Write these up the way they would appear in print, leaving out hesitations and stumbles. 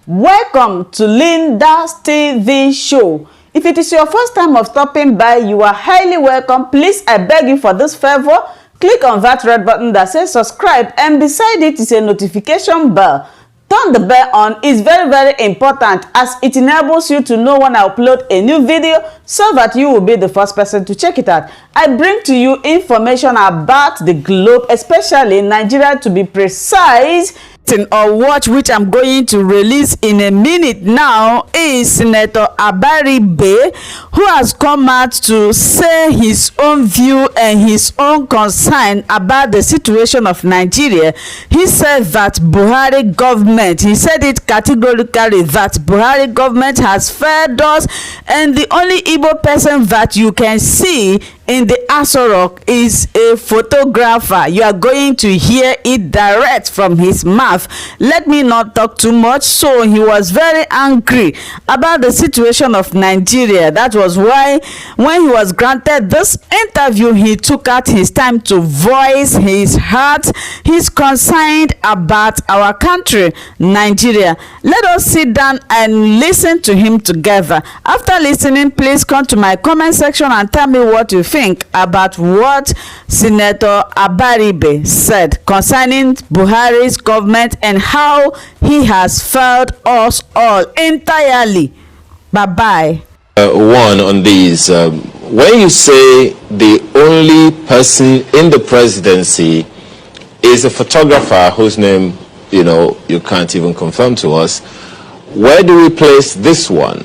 Welcome to Linda's TV show. If it is your first time of stopping by, you are highly welcome. Please, I beg you for this favor, click on that red button that says subscribe, and beside it is a notification bell. Turn the bell on. It's very, very important as it enables you to know when I upload a new video so that you will be the first person to check it out. I bring to you information about the globe, especially Nigeria to be precise. Or watch, which I'm going to release in a minute now, is Senator Abaribe, who has come out to say his own view and his own concern about the situation of Nigeria. He said that Buhari government, he said it categorically, that Buhari government has failed us, and the only Igbo person that you can see in the ASOROCK is a photographer. You are going to hear it direct from his mouth. Let me not talk too much. So he was very angry about the situation of Nigeria. That was why when he was granted this interview, he took out his time to voice his heart. He's concerned about our country, Nigeria. Let us sit down and listen to him together. After listening, please come to my comment section and tell me what you think about what Senator Abaribe said concerning Buhari's government and how he has failed us all entirely. Bye-bye. One on these. When you say the only person in the presidency is a photographer whose name, you can't even confirm to us, where do we place this one?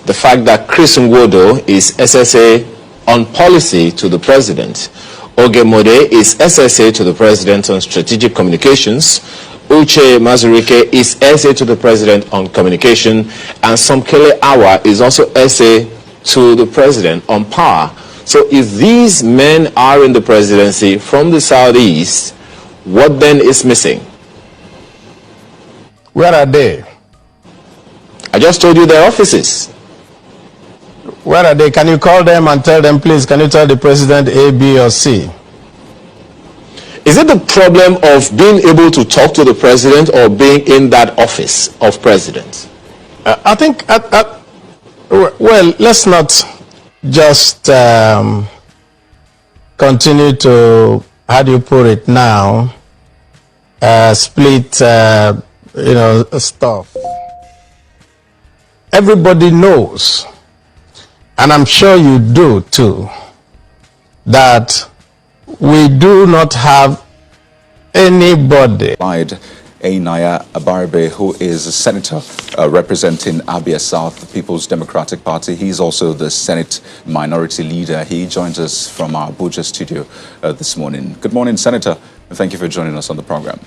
The fact that Chris Nwodo is SSA on policy to the president. Ogemode is SSA to the president on strategic communications. Uche Mazurike is SA to the president on communication. And Somkele Awa is also SA to the president on power. So if these men are in the presidency from the southeast, what then is missing? Where are they? I just told you their offices. Where are they? Can you call them and tell them, please, can you tell the president A, B, or C? Is it the problem of being able to talk to the president or being in that office of president? I think, well, let's not just continue to, how do you put it now, split, stuff. Everybody knows, and I'm sure you do too, that we do not have anybody. Naya Abaribe, who is a senator representing Abia South, the People's Democratic Party. He's also the Senate Minority Leader. He joins us from our Abuja studio this morning. Good morning, Senator, and thank you for joining us on the program.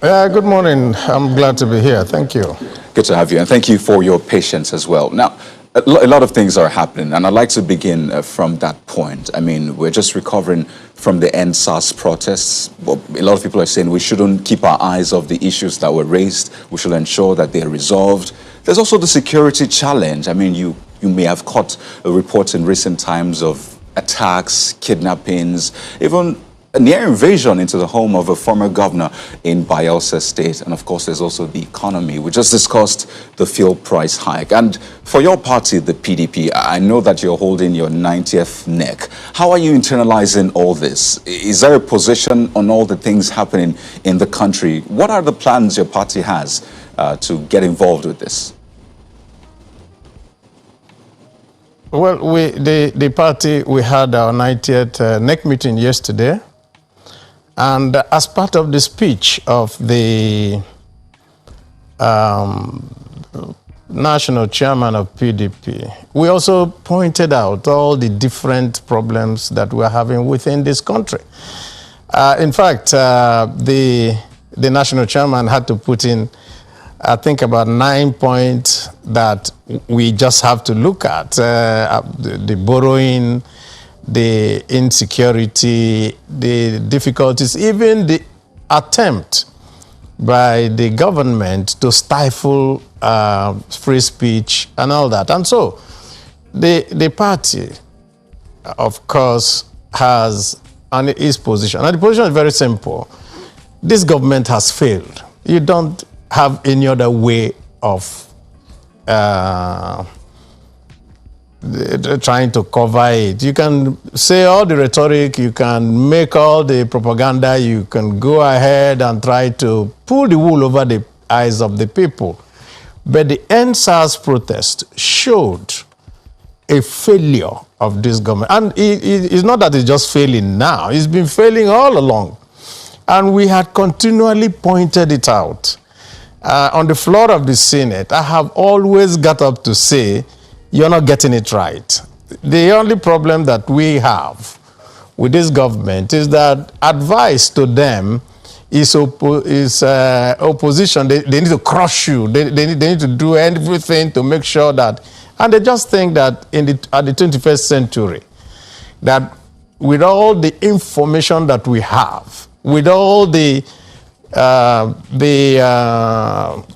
Good morning. I'm glad to be here. Thank you. Good to have you, and thank you for your patience as well. Now, a lot of things are happening, and I'd like to begin from that point. I mean, we're just recovering from the NSAS protests. Well, a lot of people are saying we shouldn't keep our eyes off the issues that were raised. We should ensure that they're resolved. There's also the security challenge. I mean, you may have caught reports in recent times of attacks, kidnappings, even a near invasion into the home of a former governor in Bayelsa State. And of course, there's also the economy. We just discussed the fuel price hike. And for your party, the PDP, I know that you're holding your 90th neck. How are you internalizing all this? Is there a position on all the things happening in the country? What are the plans your party has to get involved with this? Well, the party, we had our 90th NEC meeting yesterday. And as part of the speech of the national chairman of PDP, we also pointed out all the different problems that we're having within this country. In fact, the national chairman had to put in, I think, about 9 points that we just have to look at. The borrowing, the insecurity, the difficulties, even the attempt by the government to stifle free speech and all that. And so the party, of course, has its position. And the position is very simple. This government has failed. You don't have any other way of trying to cover it. You can say all the rhetoric, you can make all the propaganda, you can go ahead and try to pull the wool over the eyes of the people. But the NSAS protest showed a failure of this government. And it's not that it's just failing now, it's been failing all along. And we had continually pointed it out. On the floor of the Senate, I have always got up to say, you're not getting it right. The only problem that we have with this government is that advice to them is opposition. They need to crush you. They need to do everything to make sure that, and they just think that at the 21st century, that with all the information that we have, with all the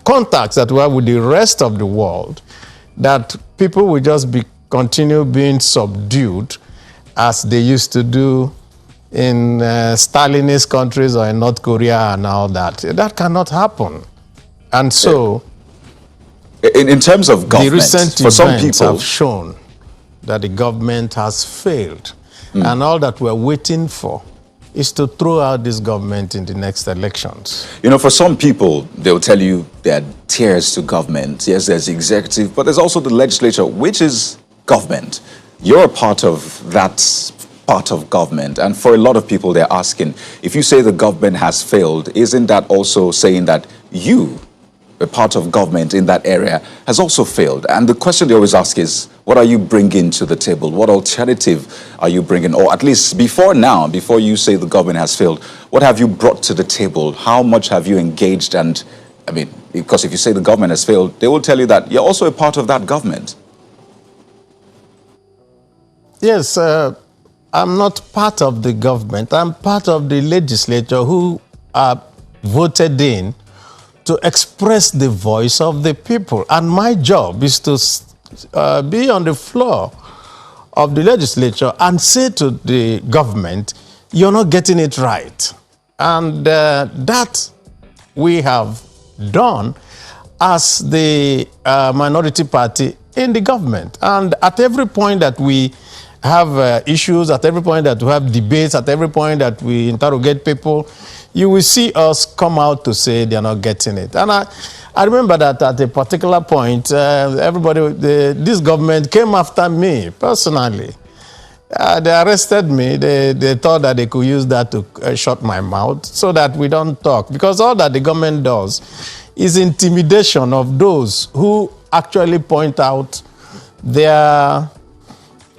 contacts that we have with the rest of the world, that people will just continue being subdued as they used to do in Stalinist countries or in North Korea and all that. That cannot happen. And so, in terms of government, the recent for some events people have shown that the government has failed. And all that we're waiting for is to throw out this government in the next elections. You know, for some people, they'll tell you there are tiers to government. Yes, there's the executive, but there's also the legislature, which is government. You're a part of that part of government. And for a lot of people, they're asking, if you say the government has failed, isn't that also saying that you, a part of government in that area, has also failed? And the question they always ask is, what are you bringing to the table? What alternative are you bringing? Or at least before you say the government has failed, what have you brought to the table? How much have you engaged? And I mean, because if you say the government has failed, they will tell you that you're also a part of that government. Yes, I'm not part of the government. I'm part of the legislature who are voted in to express the voice of the people. And my job is to be on the floor of the legislature and say to the government, you're not getting it right. And that we have done as the minority party in the government. And at every point that we have issues, at every point that we have debates, at every point that we interrogate people, you will see us come out to say they're not getting it. And I remember that at a particular point, this government came after me personally. They arrested me. They thought that they could use that to shut my mouth so that we don't talk. Because all that the government does is intimidation of those who actually point out their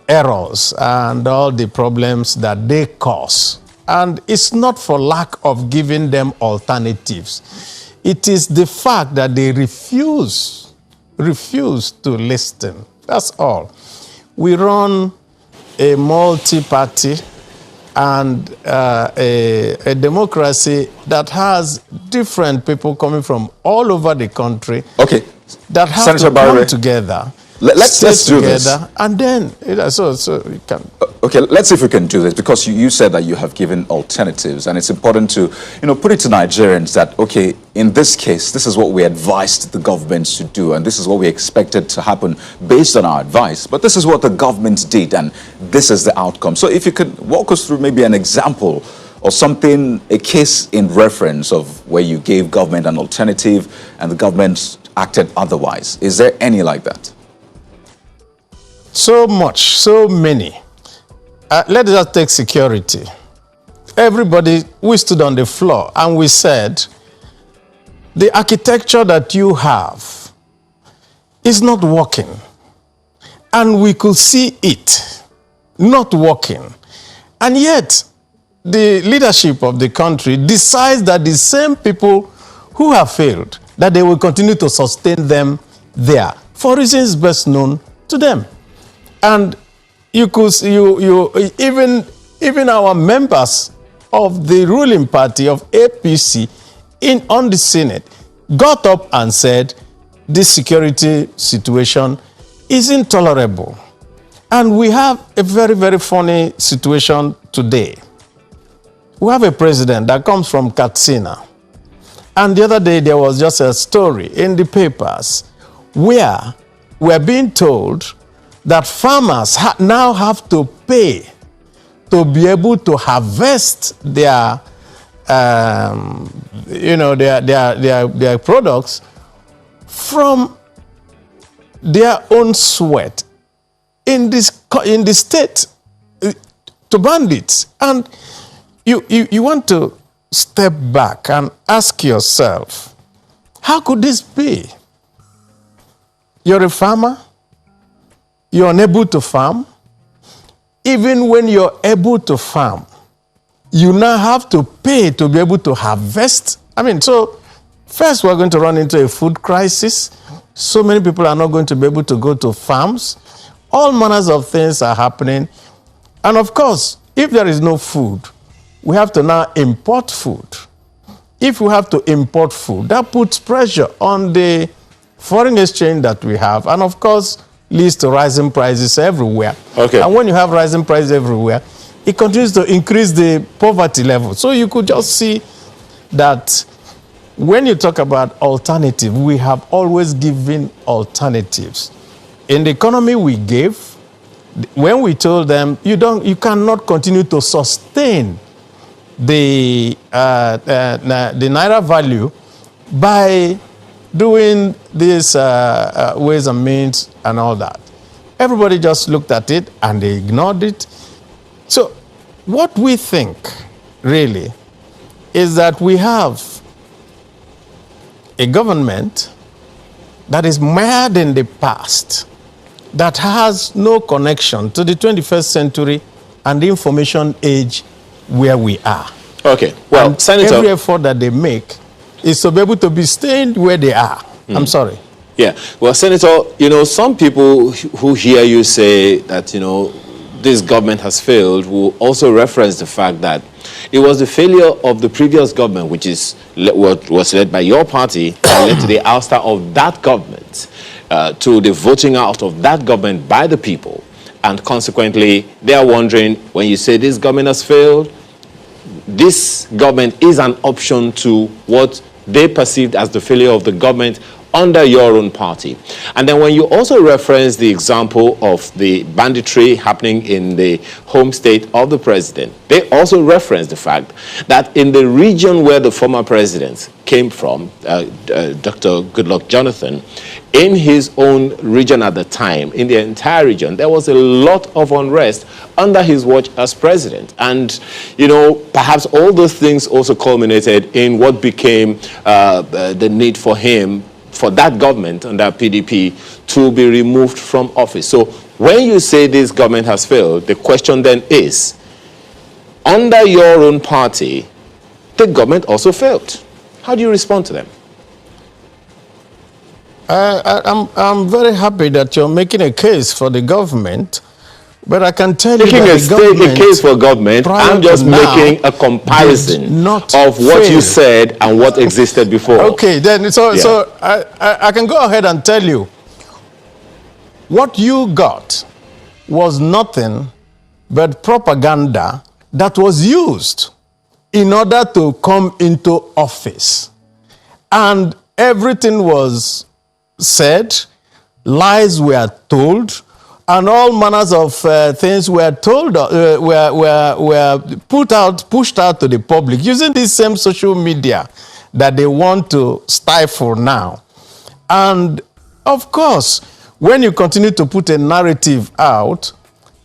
errors and all the problems that they cause. And it's not for lack of giving them alternatives. It is the fact that they refuse to listen. That's all. We run a multi-party and a democracy that has different people coming from all over the country. Okay. That have Senator to come Abaribe, together. Let's do this. And then, so you can. Okay, let's see if we can do this, because you said that you have given alternatives, and it's important to, put it to Nigerians that, okay, in this case, this is what we advised the government to do, and this is what we expected to happen based on our advice, but this is what the government did, and this is the outcome. So if you could walk us through maybe an example or something, a case in reference of where you gave government an alternative and the government acted otherwise. Is there any like that? So much, so many. Let's just take security. Everybody, we stood on the floor and we said, the architecture that you have is not working. And we could see it not working. And yet, the leadership of the country decides that the same people who have failed, that they will continue to sustain them there for reasons best known to them. And you could even our members of the ruling party of APC on the Senate got up and said this security situation is intolerable. And we have a very, very funny situation today. We have a president that comes from Katsina, And the other day, there was just a story in the papers where we're being told that farmers now have to pay to be able to harvest their, their products from their own sweat in the state to bandits. And you want to step back and ask yourself, how could this be? You're a farmer, you're unable to farm. Even when you're able to farm, you now have to pay to be able to harvest. I mean, so first we're going to run into a food crisis. So many people are not going to be able to go to farms. All manners of things are happening. And of course, if there is no food, we have to now import food. If we have to import food, that puts pressure on the foreign exchange that we have. And of course, leads to rising prices everywhere. Okay. And when you have rising prices everywhere, it continues to increase the poverty level. So you could just see that when you talk about alternative, we have always given alternatives. In the economy we gave, when we told them, you cannot continue to sustain the naira value by doing these ways and means and all that. Everybody just looked at it and they ignored it. So what we think, really, is that we have a government that is mired in the past, that has no connection to the 21st century and the information age where we are. Okay, well, and Senator, every effort that they make is to be able to be staying where they are. I'm sorry. Yeah, well, Senator, some people who hear you say that, this government has failed will also reference the fact that it was the failure of the previous government, which is what was led by your party, that led to the ouster of that government, to the voting out of that government by the people. And consequently, they are wondering, when you say this government has failed, this government is an option to what they perceived as the failure of the government under your own party. And then when you also reference the example of the banditry happening in the home state of the president, they also reference the fact that in the region where the former president came from, Dr. Goodluck Jonathan, in his own region at the time, in the entire region, there was a lot of unrest under his watch as president. And, perhaps all those things also culminated in what became the need for him, for that government under PDP, to be removed from office. So when you say this government has failed, the question then is, under your own party, the government also failed. How do you respond to them? I'm very happy that you're making a case for the government, but I can tell you making that a case for government, I'm just making a comparison of what you said and what existed before. Okay, then so I can go ahead and tell you what you got was nothing but propaganda that was used in order to come into office. And everything was said, lies were told, and all manners of things were told, were pushed out to the public using this same social media that they want to stifle now. And of course, when you continue to put a narrative out,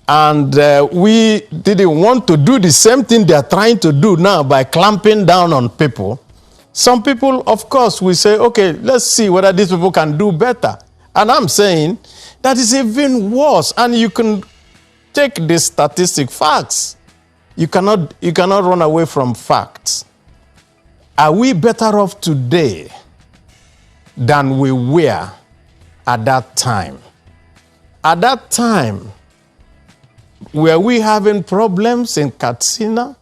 and we didn't want to do the same thing they are trying to do now by clamping down on people, some people, of course, will say, okay, let's see whether these people can do better. And I'm saying that is even worse. And you can take the statistic facts. You cannot run away from facts. Are we better off today than we were at that time? At that time, were we having problems in Katsina?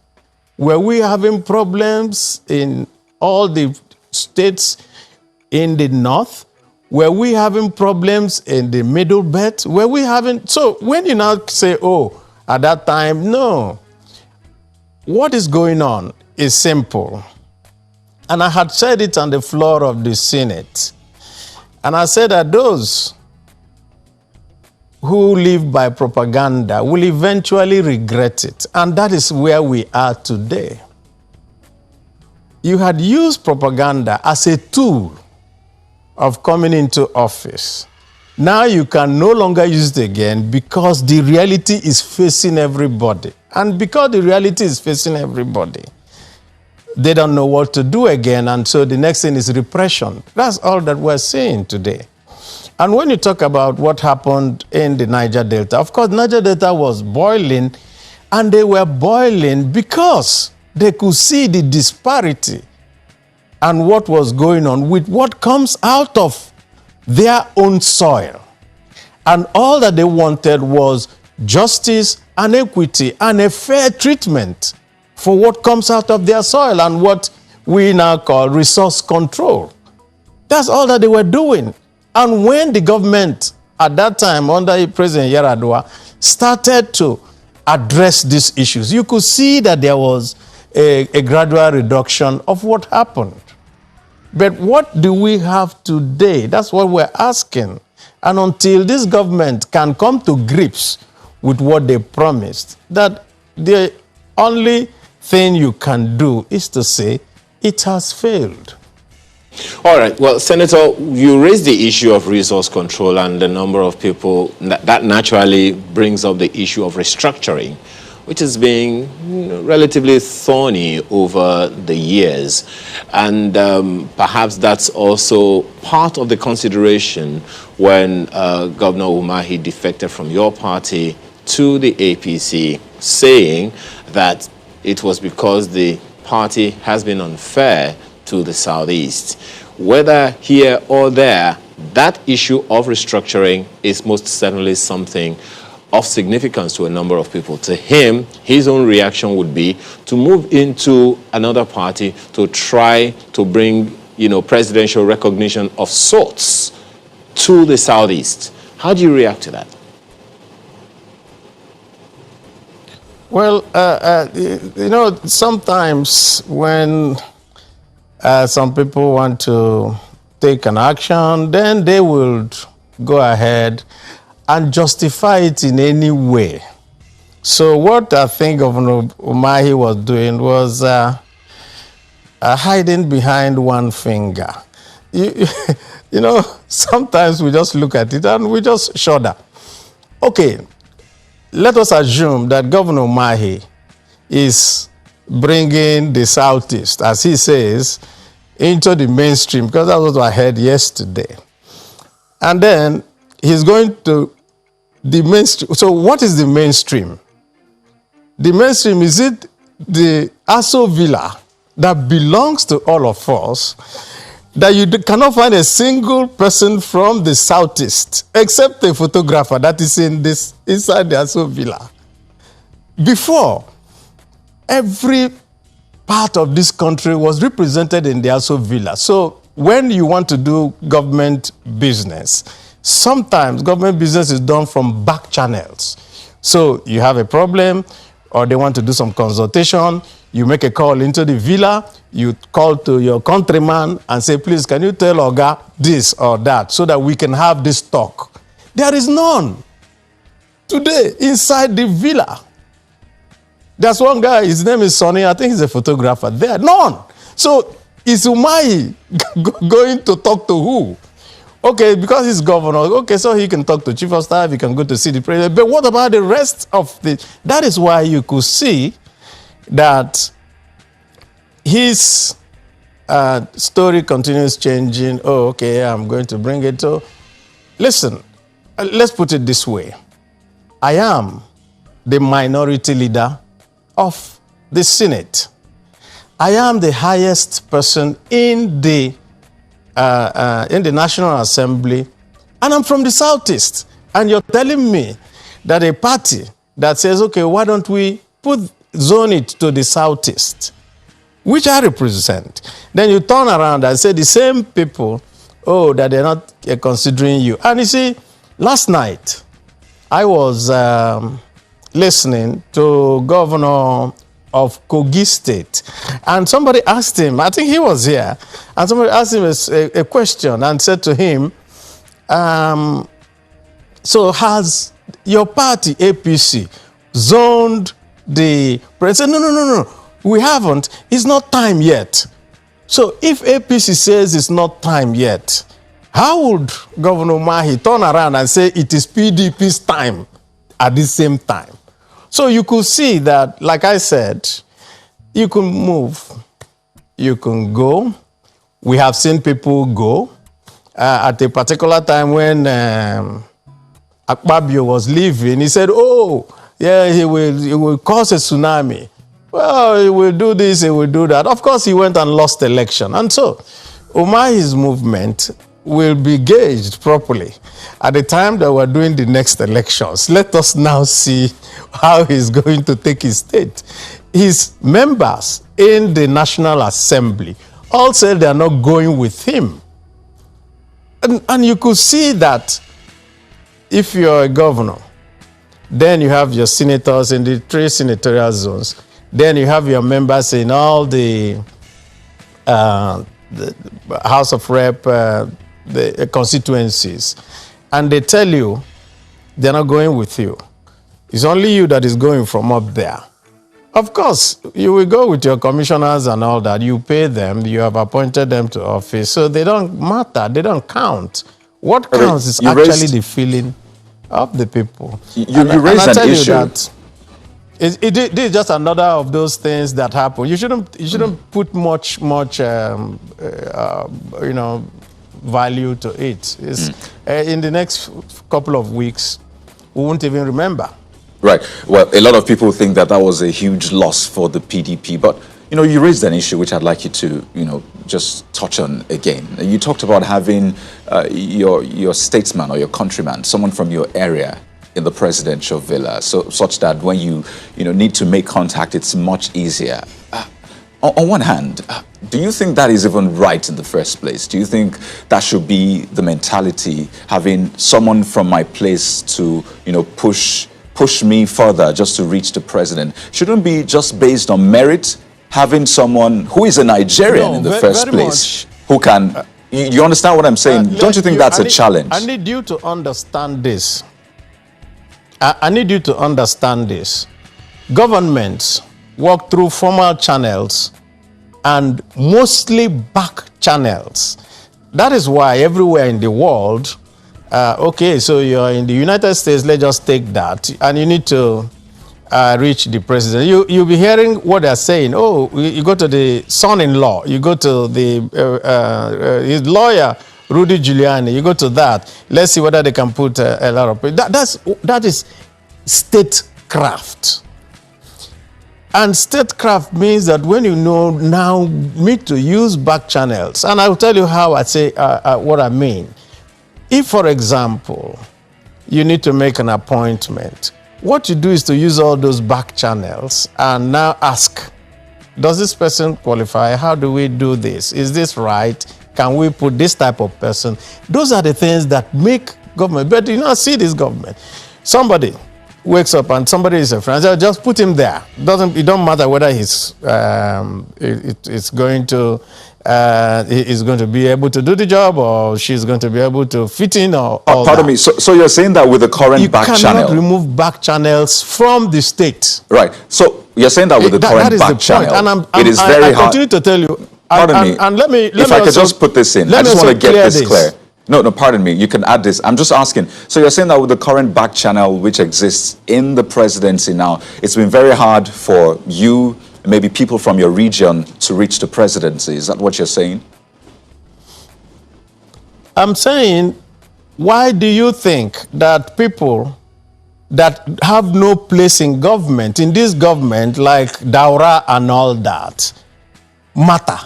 Were we having problems in all the states in the north? Were we having problems in the middle belt? Were we having... So when you now say, oh, at that time, no. What is going on is simple. And I had said it on the floor of the Senate. And I said that those who live by propaganda will eventually regret it. And that is where we are today. You had used propaganda as a tool of coming into office. Now you can no longer use it again because the reality is facing everybody. And because the reality is facing everybody, they don't know what to do again. And so the next thing is repression. That's all that we're seeing today. And when you talk about what happened in the Niger Delta, of course, Niger Delta was boiling, and they were boiling because they could see the disparity and what was going on with what comes out of their own soil. And all that they wanted was justice and equity and a fair treatment for what comes out of their soil and what we now call resource control. That's all that they were doing. And when the government at that time under President Yar'Adua started to address these issues, you could see that there was a gradual reduction of what happened. But what do we have today? That's what we're asking. And until this government can come to grips with what they promised, that the only thing you can do is to say it has failed. All right. Well, Senator, you raised the issue of resource control and the number of people. That naturally brings up the issue of restructuring, which is being relatively thorny over the years. And perhaps that's also part of the consideration when Governor Umahi defected from your party to the APC, saying that it was because the party has been unfair to the Southeast. Whether here or there, that issue of restructuring is most certainly something of significance to a number of people. To him, his own reaction would be to move into another party to try to bring, presidential recognition of sorts to the Southeast. How do you react to that? Well, sometimes when some people want to take an action, then they will go ahead and justify it in any way. So what I think Governor Umahi was doing was hiding behind one finger. Sometimes we just look at it and we just shudder. Okay, let us assume that Governor Umahi is bringing the Southeast, as he says, into the mainstream, because that's what I heard yesterday. And then he's going to the mainstream. So what is the mainstream? The mainstream, is it the Aso Villa that belongs to all of us, that you cannot find a single person from the Southeast except a photographer that is inside the Aso Villa? Before, every part of this country was represented in the Aso Villa. So when you want to do government business, sometimes government business is done from back channels. So you have a problem, or they want to do some consultation, you make a call into the villa, you call to your countryman and say, please, can you tell Oga this or that so that we can have this talk? There is none today inside the villa. There's one guy, his name is Sonny, I think he's a photographer there. None. So is Umahi going to talk to who? Okay, because he's governor, okay, so he can talk to chief of staff, he can go to see the president. But what about the rest of the... That is why you could see that his story continues changing. Oh, okay, I'm going to bring it to... Listen, let's put it this way. I am the minority leader of the Senate. I am the highest person in the National Assembly, and I'm from the Southeast. And you're telling me that a party that says, okay, why don't we zone it to the Southeast, which I represent, then you turn around and say the same people, oh, that they're not considering you. And you see, last night, I was listening to Governor of Kogi State. And somebody asked him, I think he was here, and somebody asked him a question and said to him, so has your party, APC, zoned the president? No, we haven't. It's not time yet. So if APC says it's not time yet, how would Governor Mahi turn around and say it is PDP's time at the same time? So you could see that, like I said, you can move, you can go. We have seen people go. At a particular time when Akpabio was leaving, he said, oh, yeah, he will cause a tsunami. Well, he will do this, he will do that. Of course, he went and lost the election. And so, Umahi's movement will be gauged properly at the time that we're doing the next elections. Let us now see how he's going to take his state. His members in the National Assembly all said they are not going with him. And you could see that if you're a governor, then you have your senators in the 3 senatorial zones. Then you have your members in all the House of Rep, the constituencies. And they tell you they're not going with you. It's only you that is going from up there. Of course, you will go with your commissioners and all that. You pay them. You have appointed them to office. So they don't matter. They don't count. What counts is actually the feeling of the people. You raised an issue. It is just another of those things that happen. You shouldn't put much value to it. In the next couple of weeks, we won't even remember. Right. Well, a lot of people think that was a huge loss for the PDP. But, you raised an issue which I'd like you to, just touch on again. You talked about having your statesman or your countryman, someone from your area in the presidential villa, such that when you, need to make contact, it's much easier. On one hand, do you think that is even right in the first place? Do you think that should be the mentality, having someone from my place to, push me further just to reach the president? Shouldn't be just based on merit, having someone who is a Nigerian in the first place, who can, you understand what I'm saying? Don't you think that's a challenge? I need you to understand this. I need you to understand this. Governments work through formal channels and mostly back channels. That is why everywhere in the world, okay, so you're in the United States, let's just take that, and you need to reach the president. You'll be hearing what they're saying. Oh, you go to the son-in-law, you go to the his lawyer, Rudy Giuliani, you go to that. Let's see whether they can put a lot of... That is statecraft. And statecraft means that when you now need to use back channels, and I'll tell you how I say what I mean. If, for example, you need to make an appointment, what you do is to use all those back channels and now ask, does this person qualify? How do we do this? Is this right? Can we put this type of person? Those are the things that make government. But you not see this government. Somebody wakes up and somebody is a friend. Just put him there. It don't matter whether he's going to be able to do the job or she's going to be able to fit in or all pardon me. So you're saying that with the current back channel, you cannot remove back channels from the state. Right. So you're saying that with the current back channel, it is very hard. I continue to tell you. Pardon me. And let me if I could just put this in, I just want to get this clear. No, pardon me. You can add this. I'm just asking. So you're saying that with the current back channel which exists in the presidency now, it's been very hard for you, maybe people from your region, to reach the presidency. Is that what you're saying? I'm saying, why do you think that people that have no place in government, in this government, like Daura and all that, matter?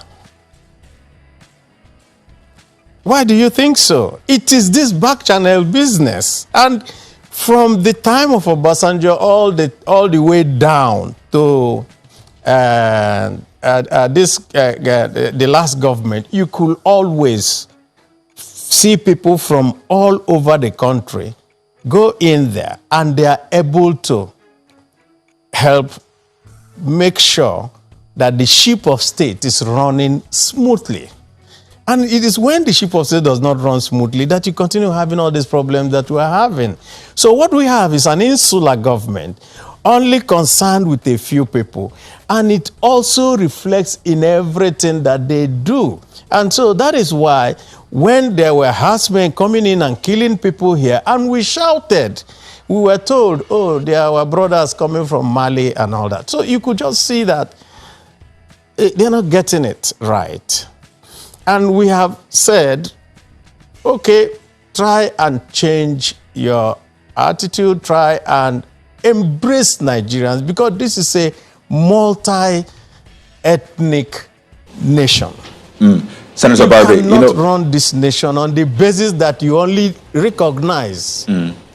Why do you think so? It is this back channel business. And from the time of Obasanjo all the way down to the last government, you could always see people from all over the country go in there and they are able to help make sure that the ship of state is running smoothly. And it is when the ship of state does not run smoothly that you continue having all these problems that we are having. So what we have is an insular government only concerned with a few people. And it also reflects in everything that they do. And so that is why when there were herdsmen coming in and killing people here, and we shouted, we were told, oh, they are our brothers coming from Mali and all that. So you could just see that they're not getting it right. And we have said, okay, try and change your attitude, try and embrace Nigerians, because this is a multi-ethnic nation. Senator Abaribe, you cannot run this nation on the basis that you only recognize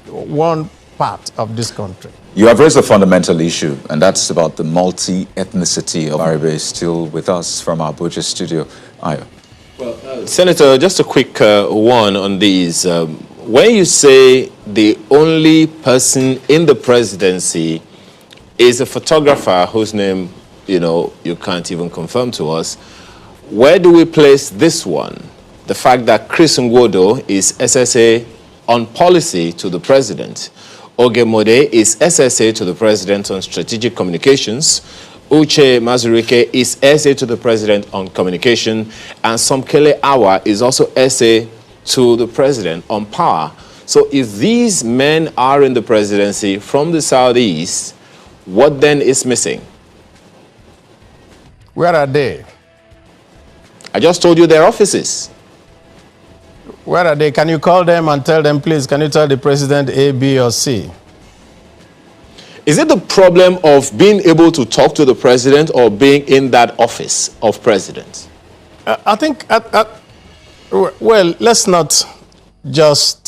one part of this country. You have raised a fundamental issue, and that's about the multi-ethnicity of Abaribe is still with us from our Abuja studio. Ayo. Well, Senator, just a quick one on these. When you say the only person in the presidency is a photographer whose name, you can't even confirm to us, where do we place this one? The fact that Chris Ngwodo is SSA on policy to the president. Ogemode is SSA to the president on strategic communications. Uche Mazurike is SA to the president on communication. And Somkele Awa is also SA to the president on power. So if these men are in the presidency from the southeast, what then is missing? Where are they? I just told you their offices. Where are they? Can you call them and tell them, please, can you tell the president A, B, or C? Is it the problem of being able to talk to the president or being in that office of president? I think, well, let's not just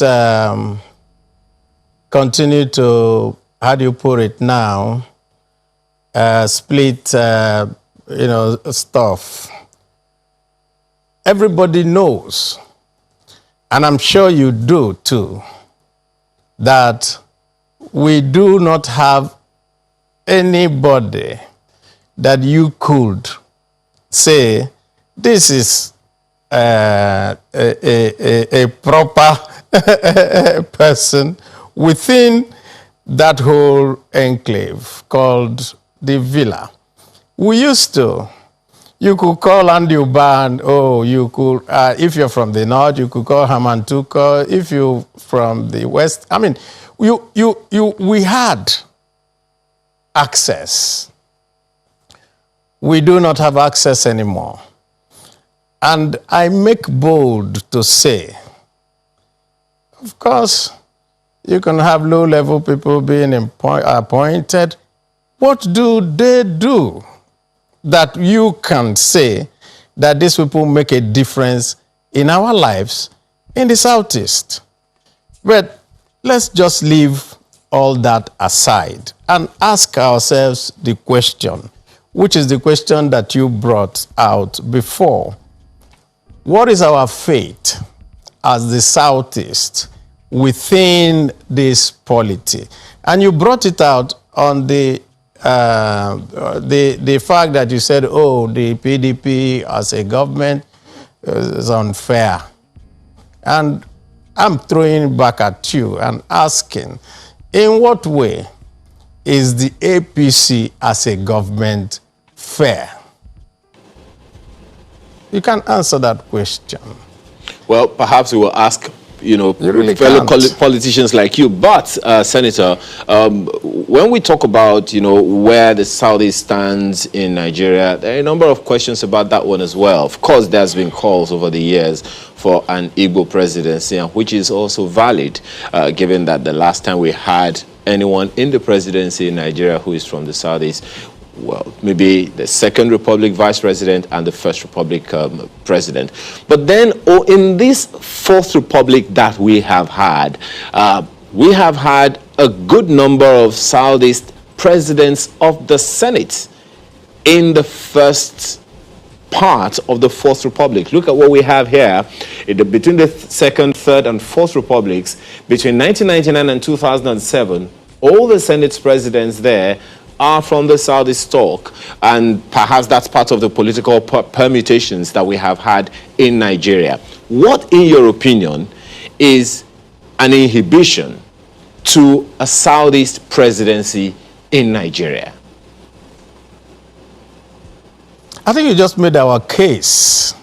continue to, how do you put it now, split, stuff. Everybody knows, and I'm sure you do too, that we do not have anybody that you could say, this is a proper person within that whole enclave called the villa. We used to. You could call Andy Uban, you could, if you're from the north, you could call Haman Tuko. If you're from the west, I mean, we had access. We do not have access anymore. And I make bold to say, of course, you can have low-level people being appointed. What do they do that you can say that these people make a difference in our lives in the Southeast? But let's just leave all that aside and ask ourselves the question, which is the question that you brought out before. What is our fate as the Southeast within this polity? And you brought it out on the fact that you said, the PDP as a government is unfair. And I'm throwing back at you and asking, in what way is the APC as a government fair? You can answer that question. Well, perhaps we will ask really fellow can't. politicians like you. But, Senator, when we talk about, where the Southeast stands in Nigeria, there are a number of questions about that one as well. Of course, there's been calls over the years for an Igbo presidency, which is also valid, given that the last time we had anyone in the presidency in Nigeria who is from the Southeast, well, maybe the Second Republic Vice President and the First Republic President. But then, in this Fourth Republic that we have had a good number of Southeast presidents of the Senate in the first part of the Fourth Republic. Look at what we have here. Between the Second, Third, and Fourth Republics, between 1999 and 2007, all the Senate presidents there are from the Southeast talk, and perhaps that's part of the political permutations that we have had in Nigeria. What, in your opinion, is an inhibition to a Southeast presidency in Nigeria? I think you just made our case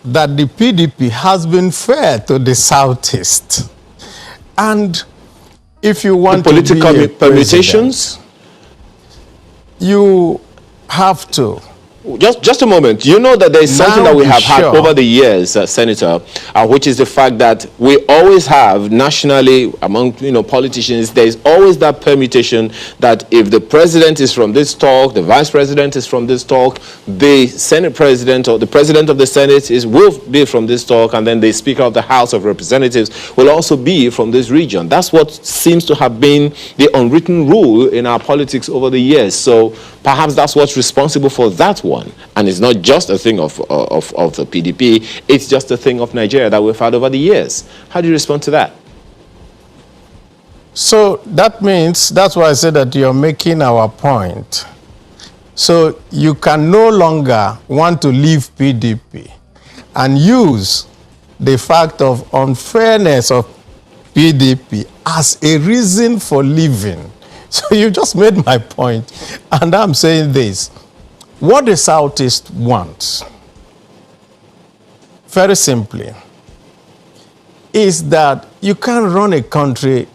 that the PDP has been fair to the Southeast. And if you want the political to be permutations, you have to. Just a moment. You know that there is something Now that we be have had sure. over the years, Senator, which is the fact that we always have nationally among politicians. There is always that permutation that if the president is from this talk, the vice president is from this talk, the Senate president or the president of the Senate will be from this talk, and then the Speaker of the House of Representatives will also be from this region. That's what seems to have been the unwritten rule in our politics over the years. So perhaps that's what's responsible for that one. And it's not just a thing of the PDP, it's just a thing of Nigeria that we've had over the years. How do you respond to that? So that means, that's why I said that you're making our point. So you can no longer want to leave PDP and use the fact of unfairness of PDP as a reason for leaving. So you just made my point, and I'm saying this. What the Southeast wants, very simply, is that you can't run a country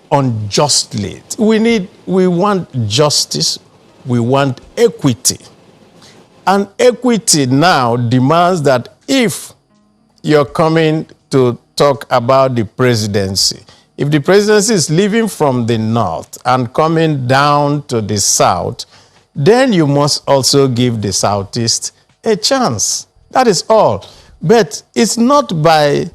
unjustly. We want justice, we want equity. And equity now demands that if you're coming to talk about the presidency, if the presidency is leaving from the north and coming down to the south, then you must also give the Southeast a chance. That is all. But it's not by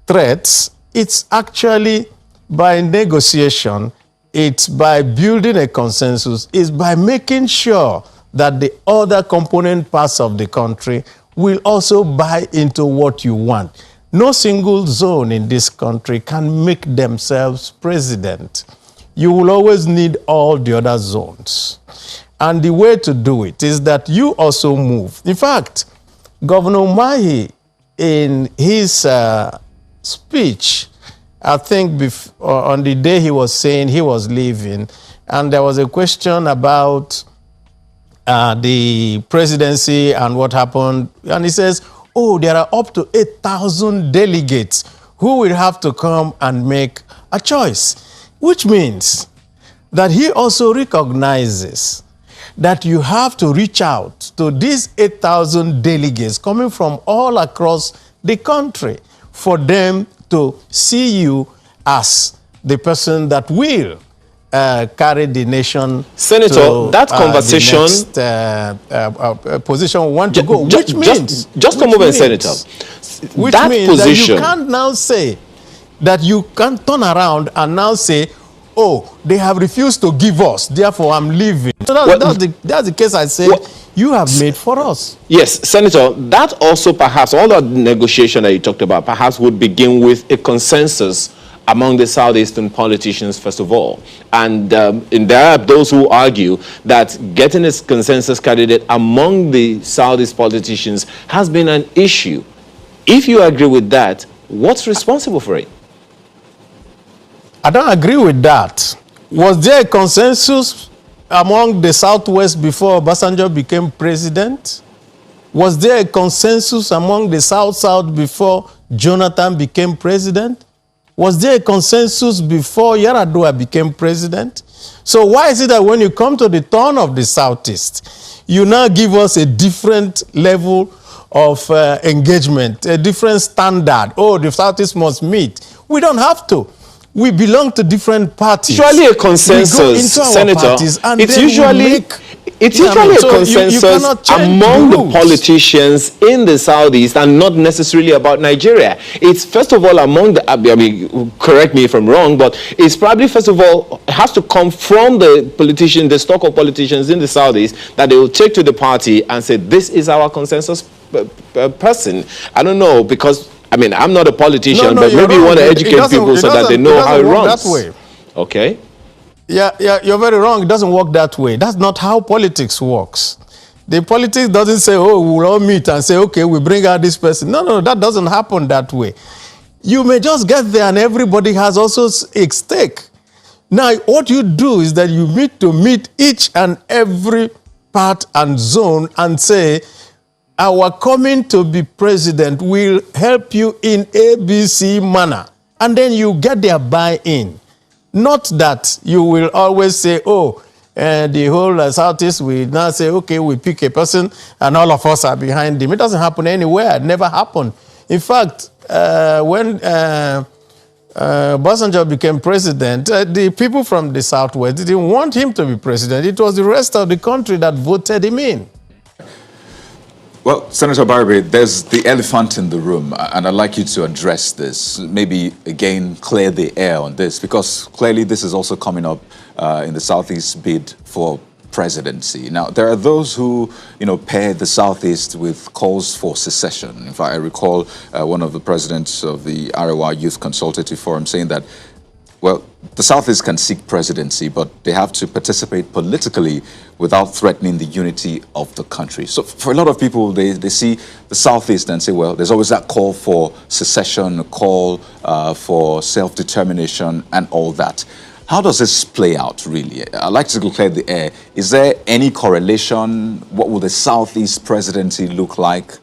threats, it's actually by negotiation, it's by building a consensus, it's by making sure that the other component parts of the country will also buy into what you want. No single zone in this country can make themselves president. You will always need all the other zones. And the way to do it is that you also move. In fact, Governor Mahi, in his speech, I think on the day he was saying he was leaving, and there was a question about the presidency and what happened, and he says, oh, there are up to 8,000 delegates who will have to come and make a choice, which means that he also recognizes that you have to reach out to these 8,000 delegates coming from all across the country for them to see you as the person that will carry the nation. Senator, to, that conversation, the next, position we want to go, which means just a moment, Senator. Which that means position, that you can't now say that you can't turn around and now say, oh, they have refused to give us, therefore I'm leaving. So that's the case I said you have made for us. Yes, Senator, that also perhaps, all the negotiation that you talked about, perhaps would begin with a consensus among the Southeastern politicians, first of all. And there are those who argue that getting a consensus candidate among the Southeast politicians has been an issue. If you agree with that, what's responsible for it? I don't agree with that. Was there a consensus among the Southwest before Obasanjo became president? Was there a consensus among the South-South before Jonathan became president? Was there a consensus before Yar'Adua became president? So why is it that when you come to the turn of the Southeast, you now give us a different level of engagement, a different standard? Oh, the Southeast must meet. We don't have to. We belong to different parties. Usually a consensus, Senator. It's usually a consensus among the politicians in the Southeast and not necessarily about Nigeria. It's first of all among the, I mean, correct me if I'm wrong, but it's probably first of all, it has to come from the politicians, the stock of politicians in the Southeast that they will take to the party and say, this is our consensus person. I don't know, because I mean, I'm not a politician, but maybe you want to educate people so that they know how it runs. That way. Okay. Yeah, you're very wrong. It doesn't work that way. That's not how politics works. The politics doesn't say, oh, we'll all meet and say, okay, we bring out this person. No, that doesn't happen that way. You may just get there and everybody has also a stake. Now, what you do is that you meet each and every part and zone and say, our coming to be president will help you in ABC manner. And then you get their buy-in. Not that you will always say, oh, the whole Southeast will now say, okay, we pick a person and all of us are behind him. It doesn't happen anywhere. It never happened. In fact, when Obasanjo became president, the people from the Southwest didn't want him to be president. It was the rest of the country that voted him in. Well, Senator Abaribe, there's the elephant in the room, and I'd like you to address this. Maybe, again, clear the air on this, because clearly this is also coming up in the Southeast bid for presidency. Now, there are those who, pair the Southeast with calls for secession. In fact, I recall one of the presidents of the Arewa Youth Consultative Forum saying that, well, the Southeast can seek presidency, but they have to participate politically without threatening the unity of the country. So for a lot of people, they see the Southeast and say, well, there's always that call for secession, a call for self-determination and all that. How does this play out, really? I'd like to clear the air. Is there any correlation? What will the Southeast presidency look like?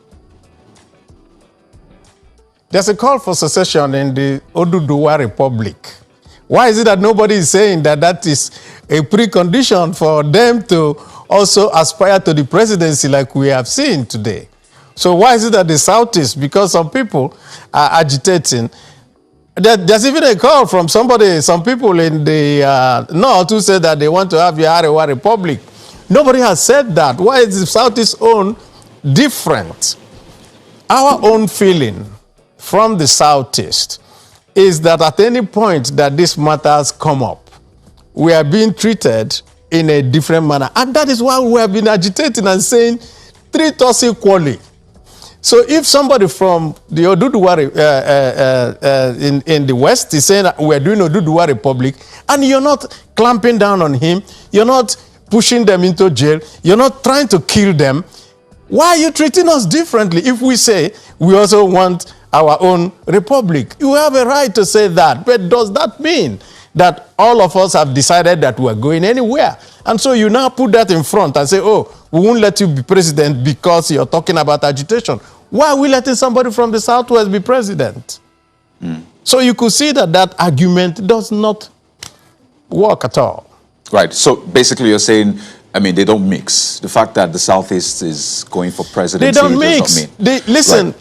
There's a call for secession in the Oduduwa Republic. Why is it that nobody is saying that that is a precondition for them to also aspire to the presidency like we have seen today? So why is it that the Southeast, because some people are agitating, there's even a call from some people in the North who said that they want to have the Arewa Republic. Nobody has said that. Why is the Southeast own different? Our own feeling from the Southeast is that at any point that these matters come up, we are being treated in a different manner. And that is why we have been agitating and saying, treat us equally. So if somebody from the Oduduwa in the West is saying that we're doing Oduduwa Republic, and you're not clamping down on him, you're not pushing them into jail, you're not trying to kill them, why are you treating us differently if we say we also want our own republic? You have a right to say that, but does that mean that all of us have decided that we're going anywhere? And so you now put that in front and say, oh, we won't let you be president because you're talking about agitation. Why are we letting somebody from the Southwest be president? So you could see that that argument does not work at all. Right. So basically you're saying, I mean, they don't mix. The fact that the Southeast is going for presidency they don't mix. Does not mean. Listen, right.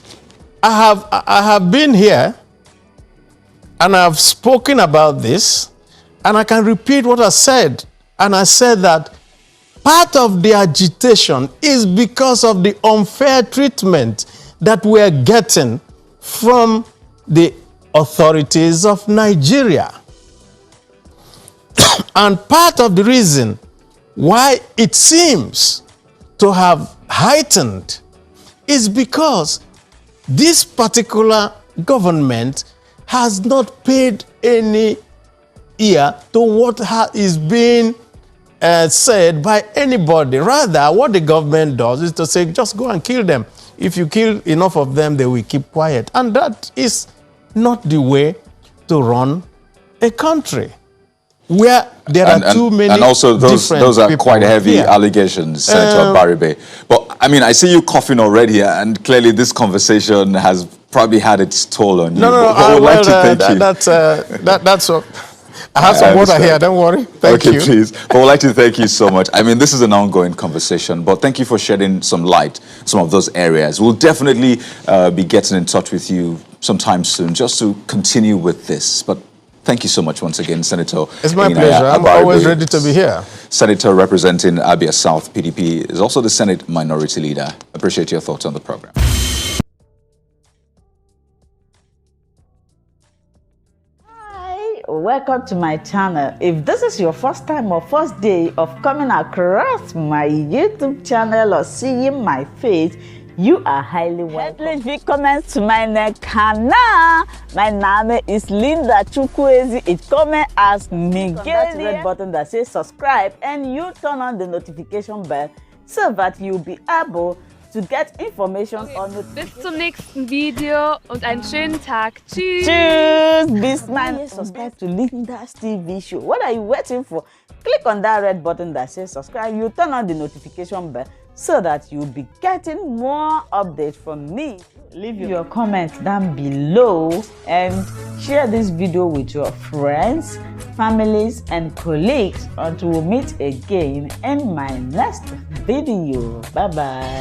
I have been here and I've spoken about this, and I can repeat what I said. And I said that part of the agitation is because of the unfair treatment that we're getting from the authorities of Nigeria. And part of the reason why it seems to have heightened is because this particular government has not paid any ear to what is being said by anybody. Rather, what the government does is to say, just go and kill them. If you kill enough of them, they will keep quiet. And that is not the way to run a country where there are too many. And also, those are quite heavy allegations, Senator Abaribe. But I mean, I see you coughing already, and clearly this conversation has probably had its toll on you. No, I would like to thank you. That's what. I have some water here, don't worry. Thank you. Okay, please. But I would like to thank you so much. I mean, this is an ongoing conversation, but thank you for shedding some light on some of those areas. We'll definitely be getting in touch with you sometime soon just to continue with this. But thank you so much once again, Senator. It's my pleasure. I'm always ready to be here. Senator representing Abia South PDP is also the Senate Minority Leader. Appreciate your thoughts on the program. Welcome to my channel. If this is your first time or first day of coming across my YouTube channel or seeing my face, You are highly welcome. Herzlich willkommen zu meinem Kanal. My name is Linda Chukwuezi. It comes as Miguel. That red button that says subscribe and you turn on the notification bell so that you'll be able to get information on it. Bis zum nächsten Video und einen schönen Tag. Tschüss. Tschüss. Bis man subscribe to Linda's TV show. What are you waiting for? Click on that red button that says subscribe. You turn on the notification bell so that you'll be getting more updates from me. Leave your comments down below and share this video with your friends, families, and colleagues until we meet again in my next video. Bye bye.